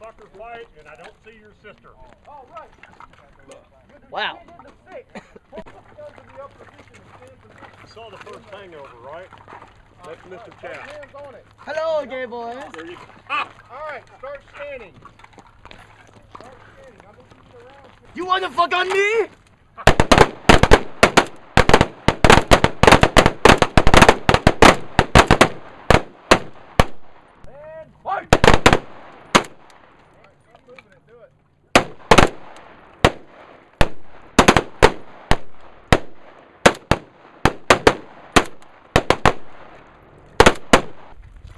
motherfucker fight, and I don't see your sister. All right. Wow. You saw the first hangover, right? That's Mr. Chow. Hands on it. Hello, gay boys. There you go. Ah! All right, start standing. Start standing. I'm going to keep it around. You want to fuck on me? And Fight! all right, keep moving it. Do it.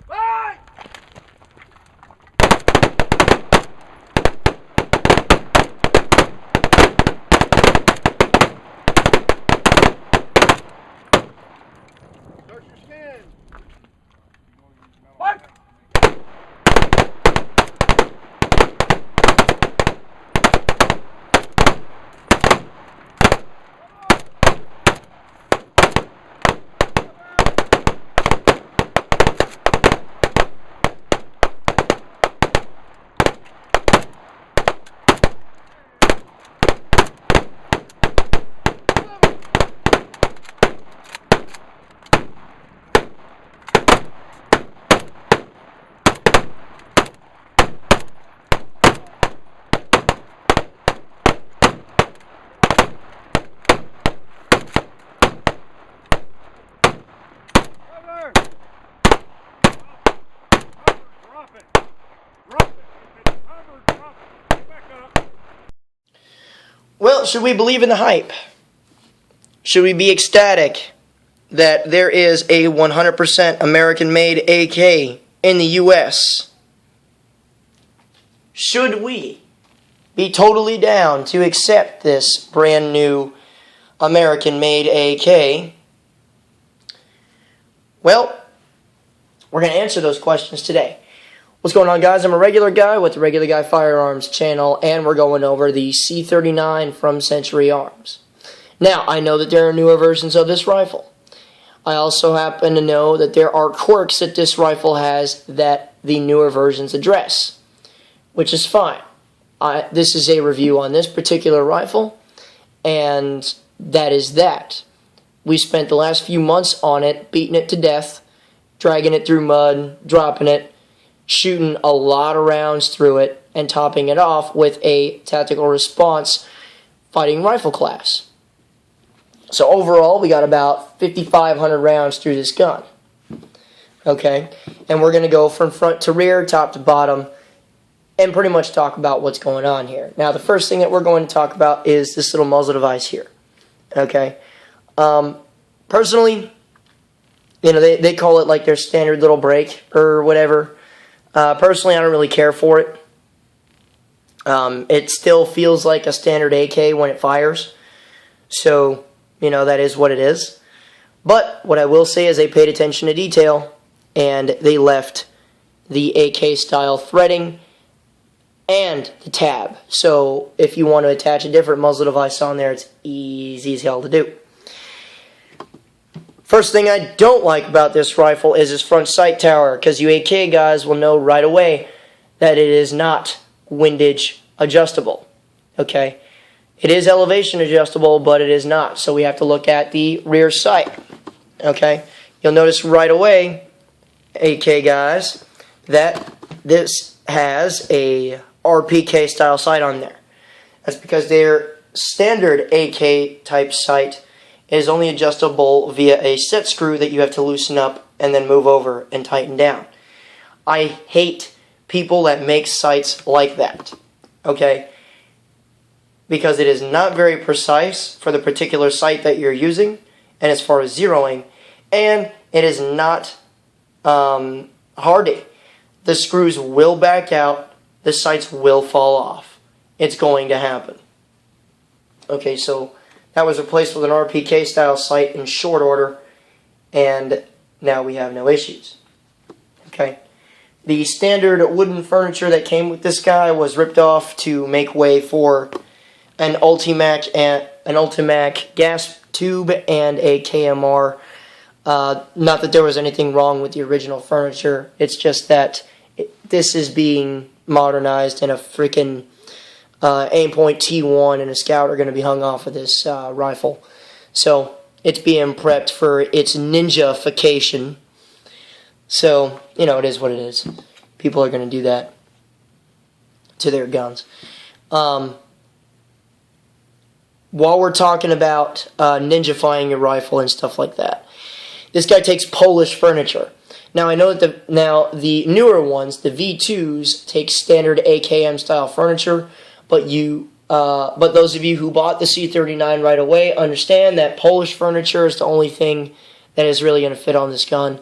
Fight! Start your skin. Fight! Cover. Drop it. Drop it. If it's covered, drop it. Get back up. Well, should we believe in the hype? Should we be ecstatic that there is a 100% American-made AK in the U.S.? Should we be totally down to accept this brand new American-made AK? Well, we're going to answer those questions today. What's going on, guys? I'm a regular guy with the Regular Guy Firearms channel, and we're going over the C39 from Century Arms. Now, I know that there are newer versions of this rifle. I also happen to know that there are quirks that this rifle has that the newer versions address, which is fine. This is a review on this particular rifle, and that is that. We spent the last few months on it, beating it to death, dragging it through mud, dropping it, shooting a lot of rounds through it, and topping it off with a tactical response fighting rifle class. So overall, we got about 5,500 rounds through this gun. Okay, and we're going to go from front to rear, top to bottom, and pretty much talk about what's going on here. Now, the first thing that we're going to talk about is this little muzzle device here. Okay, personally, you know, they call it like their standard little break or whatever. Personally, I don't really care for it. It still feels like a standard AK when it fires. So, you know, that is what it is. But what I will say is they paid attention to detail, and they left the AK style threading and the tab. So if you want to attach a different muzzle device on there, it's easy as hell to do. First thing I don't like about this rifle is its front sight tower, because you AK guys will know right away that it is not windage adjustable. Okay? It is elevation adjustable, but it is not. So we have to look at the rear sight. Okay? You'll notice right away, AK guys, that this has a RPK style sight on there. That's because their standard AK type sight is only adjustable via a set screw that you have to loosen up and then move over and tighten down. I hate people that make sights like that. Okay? Because it is not very precise for the particular sight that you're using, and as far as zeroing, and it is not hardy. The screws will back out, the sights will fall off. It's going to happen. Okay, so that was replaced with an RPK style sight in short order, and now we have no issues. Okay. The standard wooden furniture that came with this guy was ripped off to make way for an Ultimac gas tube and a KMR. Not that there was anything wrong with the original furniture. It's just that this is being modernized, and a freaking aimpoint T1 and a scout are going to be hung off of this rifle. So it's being prepped for its ninja-fication. So, you know, it is what it is. People are going to do that to their guns. While we're talking about ninja-fying your rifle and stuff like that, this guy takes Polish furniture. Now, I know that the newer ones, the V2s, take standard AKM style furniture, but those of you who bought the C39 right away understand that Polish furniture is the only thing that is really going to fit on this gun.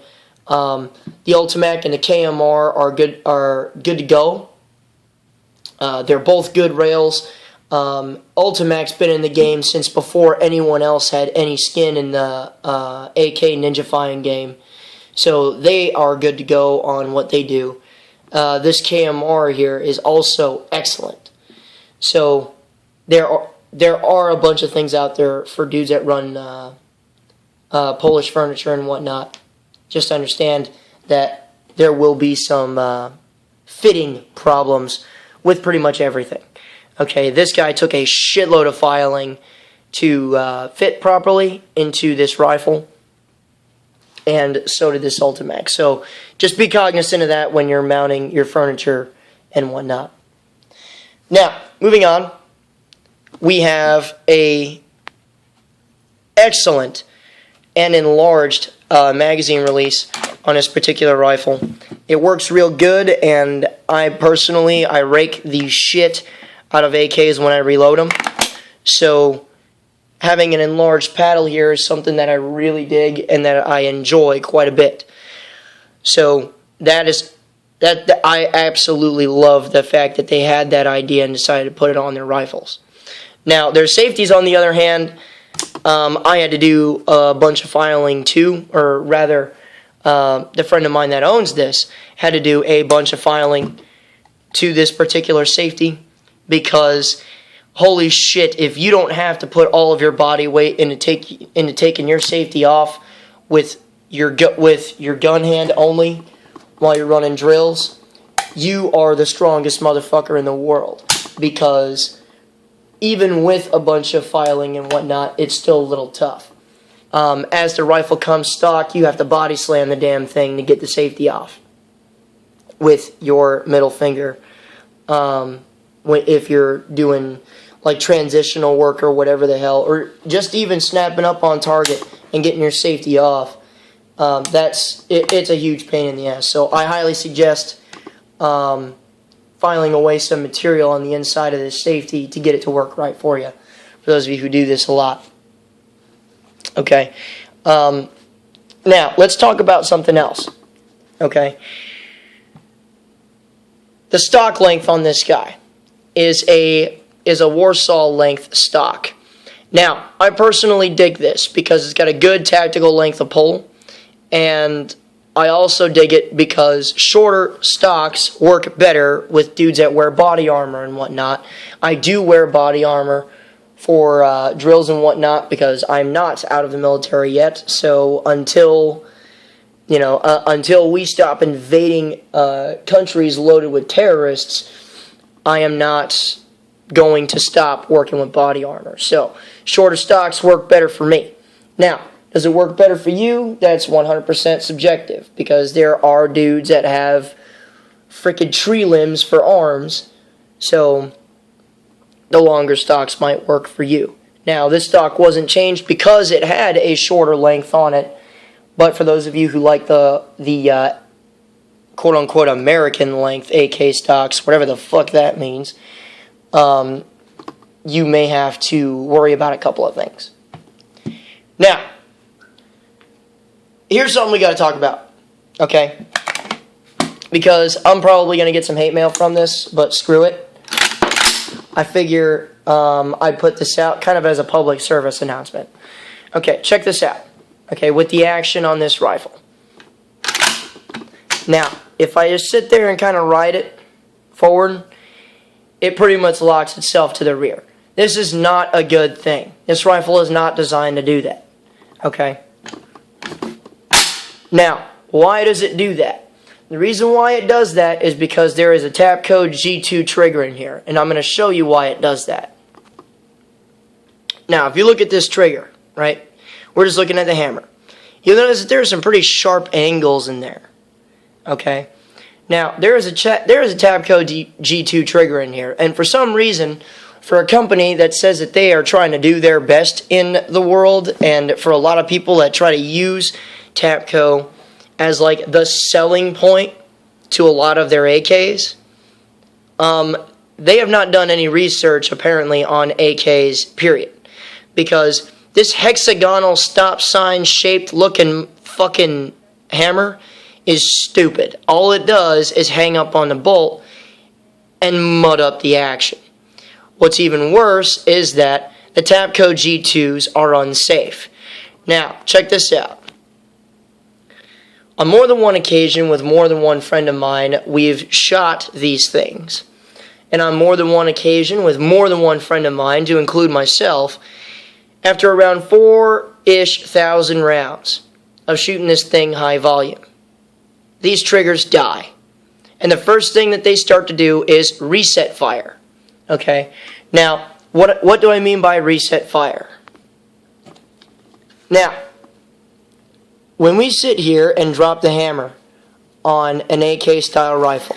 The Ultimac and the KMR are good to go. They're both good rails. Ultimac's been in the game since before anyone else had any skin in the AK ninja-fying game. So they are good to go on what they do. This KMR here is also excellent. So there are a bunch of things out there for dudes that run Polish furniture and whatnot. Just understand that there will be some fitting problems with pretty much everything. Okay, this guy took a shitload of filing to fit properly into this rifle, and so did this Ultimac. So just be cognizant of that when you're mounting your furniture and whatnot. Now, moving on, we have a excellent and enlarged magazine release on this particular rifle. It works real good, and I rake the shit out of AKs when I reload them. So having an enlarged paddle here is something that I really dig and that I enjoy quite a bit. So I absolutely love the fact that they had that idea and decided to put it on their rifles. Now, their safeties, on the other hand, I had to do a bunch of filing too, or rather, the friend of mine that owns this had to do a bunch of filing to this particular safety, because holy shit, if you don't have to put all of your body weight into taking your safety off with your gun hand only while you're running drills, you are the strongest motherfucker in the world. Because even with a bunch of filing and whatnot, it's still a little tough. As the rifle comes stock, you have to body slam the damn thing to get the safety off with your middle finger. If you're doing like transitional work or whatever the hell, or just even snapping up on target and getting your safety off, it's a huge pain in the ass. So I highly suggest filing away some material on the inside of this safety to get it to work right for you, for those of you who do this a lot. Okay, now let's talk about something else. Okay, the stock length on this guy is a Warsaw length stock. Now, I personally dig this because it's got a good tactical length of pull, and I also dig it because shorter stocks work better with dudes that wear body armor and whatnot. I do wear body armor for drills and whatnot because I'm not out of the military yet. So until we stop invading countries loaded with terrorists, I am not going to stop working with body armor. So shorter stocks work better for me. Now, does it work better for you? That's 100% subjective, because there are dudes that have frickin' tree limbs for arms, so the longer stocks might work for you. Now, this stock wasn't changed because it had a shorter length on it, but for those of you who like the quote-unquote American length AK stocks, whatever the fuck that means, you may have to worry about a couple of things. Now, here's something we got to talk about, okay? Because I'm probably going to get some hate mail from this, but screw it. I figure I'd put this out kind of as a public service announcement. Okay, check this out. Okay, with the action on this rifle. Now, if I just sit there and kind of ride it forward, it pretty much locks itself to the rear. This is not a good thing. This rifle is not designed to do that. Okay? Now, why does it do that? The reason why it does that is because there is a tap code G2 trigger in here, and I'm going to show you why it does that. Now, if you look at this trigger, right, we're just looking at the hammer. You'll notice that there are some pretty sharp angles in there, okay? Now, there is a tap code G2 trigger in here, and for some reason, for a company that says that they are trying to do their best in the world, and for a lot of people that try to use Tapco as like the selling point to a lot of their AKs, they have not done any research apparently on AKs, period. Because this hexagonal stop sign shaped looking fucking hammer is stupid. All it does is hang up on the bolt and mud up the action. What's even worse is that the Tapco G2s are unsafe. Now, check this out. On more than one occasion with more than one friend of mine, we've shot these things. And on more than one occasion with more than one friend of mine, to include myself, after around 4-ish thousand rounds of shooting this thing high volume, these triggers die. And the first thing that they start to do is reset fire. Okay? Now, what do I mean by reset fire? Now, when we sit here and drop the hammer on an AK style rifle,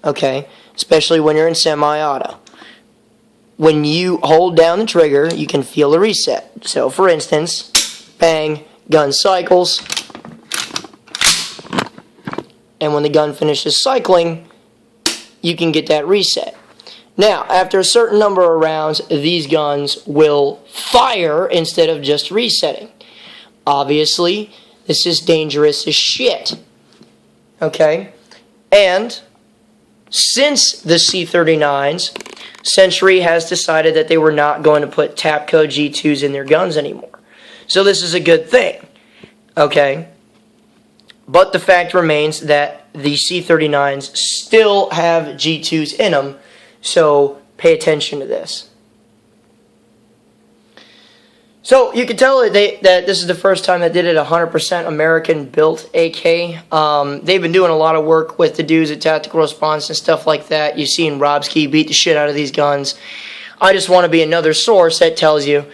okay, especially when you're in semi-auto, when you hold down the trigger, you can feel a reset. So, for instance, bang, gun cycles, and when the gun finishes cycling, you can get that reset. Now, after a certain number of rounds, these guns will fire instead of just resetting. Obviously, this is dangerous as shit. Okay? And since the C39s, Century has decided that they were not going to put Tapco G2s in their guns anymore. So this is a good thing. Okay? But the fact remains that the C39s still have G2s in them, so pay attention to this. So you can tell that this is the first time that did it 100% American-built AK. They've been doing a lot of work with the dudes at Tactical Response and stuff like that. You've seen Robski beat the shit out of these guns. I just want to be another source that tells you,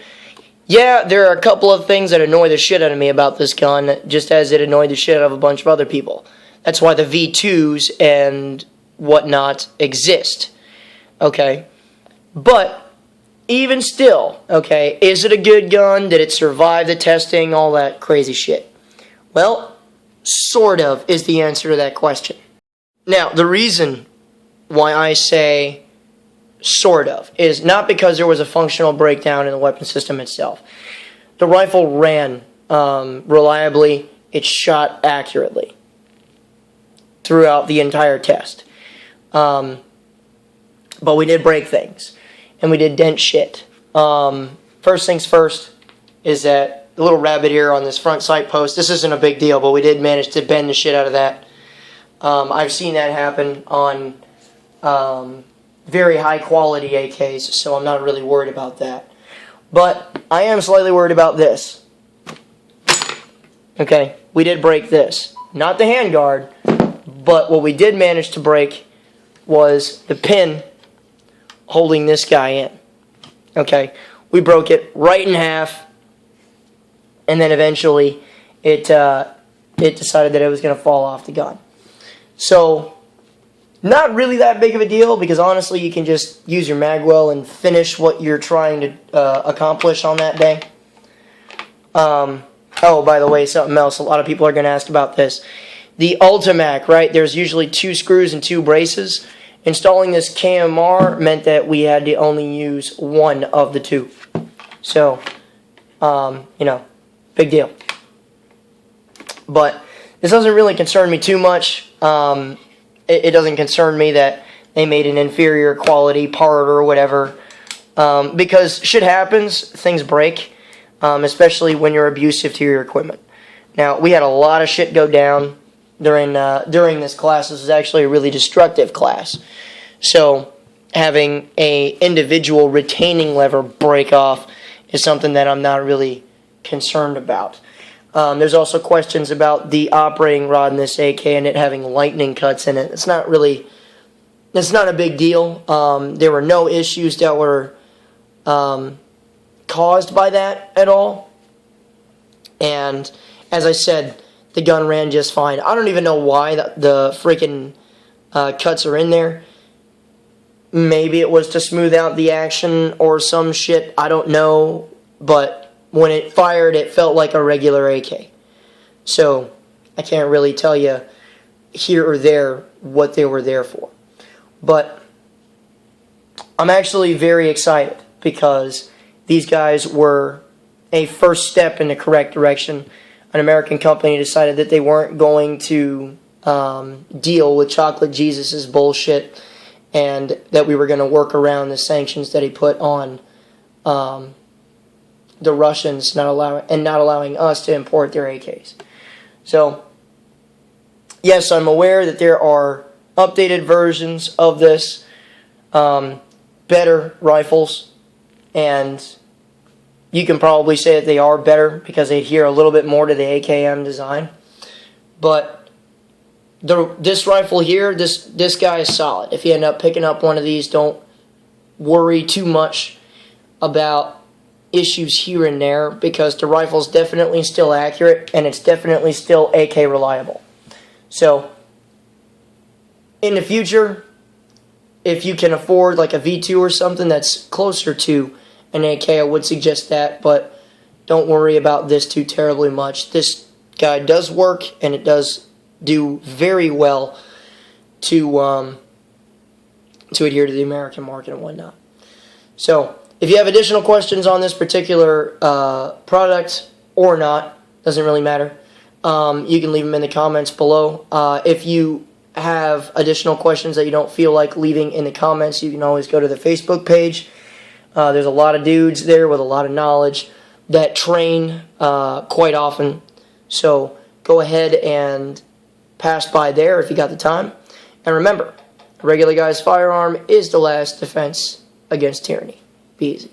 yeah, there are a couple of things that annoy the shit out of me about this gun, just as it annoyed the shit out of a bunch of other people. That's why the V2s and whatnot exist. Okay? But even still, okay, is it a good gun? Did it survive the testing? All that crazy shit. Well, sort of is the answer to that question. Now, the reason why I say sort of is not because there was a functional breakdown in the weapon system itself. The rifle ran reliably. It shot accurately throughout the entire test. But we did break things. And we did dent shit. First things first is that the little rabbit here on this front sight post, this isn't a big deal, but we did manage to bend the shit out of that. I've seen that happen on very high quality AKs, so I'm not really worried about that. But I am slightly worried about this. Okay, we did break this. Not the handguard, but what we did manage to break was the pin holding this guy in. Okay, we broke it right in half, and then eventually it decided that it was going to fall off the gun. So, not really that big of a deal, because honestly you can just use your magwell and finish what you're trying to accomplish on that day. Oh, by the way, something else. A lot of people are going to ask about this. The Ultimac, right? There's usually 2 screws and 2 braces. Installing this KMR meant that we had to only use one of the 2. So, you know, big deal. But this doesn't really concern me too much. It doesn't concern me that they made an inferior quality part or whatever. Because shit happens, things break, especially when you're abusive to your equipment. Now, we had a lot of shit go down during this class. This is actually a really destructive class. So having a individual retaining lever break off is something that I'm not really concerned about. There's also questions about the operating rod in this AK and it having lightning cuts in it. It's not a big deal. There were no issues that were caused by that at all. And as I said, the gun ran just fine. I don't even know why the freaking cuts are in there. Maybe it was to smooth out the action or some shit. I don't know. But when it fired, it felt like a regular AK. So I can't really tell you here or there what they were there for. But I'm actually very excited because these guys were a first step in the correct direction. An American company decided that they weren't going to deal with Chocolate Jesus' bullshit and that we were going to work around the sanctions that he put on the Russians not allowing us to import their AKs. So, yes, I'm aware that there are updated versions of this, better rifles, and you can probably say that they are better because they adhere a little bit more to the AKM design. But this rifle here, this guy is solid. If you end up picking up one of these, don't worry too much about issues here and there because the rifle's definitely still accurate and it's definitely still AK reliable. So, in the future, if you can afford like a V2 or something that's closer to an AK, I would suggest that, but don't worry about this too terribly much. This guy does work and it does do very well to adhere to the American market and whatnot. So, if you have additional questions on this particular product or not, doesn't really matter, you can leave them in the comments below. If you have additional questions that you don't feel like leaving in the comments, you can always go to the Facebook page. There's a lot of dudes there with a lot of knowledge that train quite often. So go ahead and pass by there if you got the time. And remember, a regular guy's firearm is the last defense against tyranny. Be easy.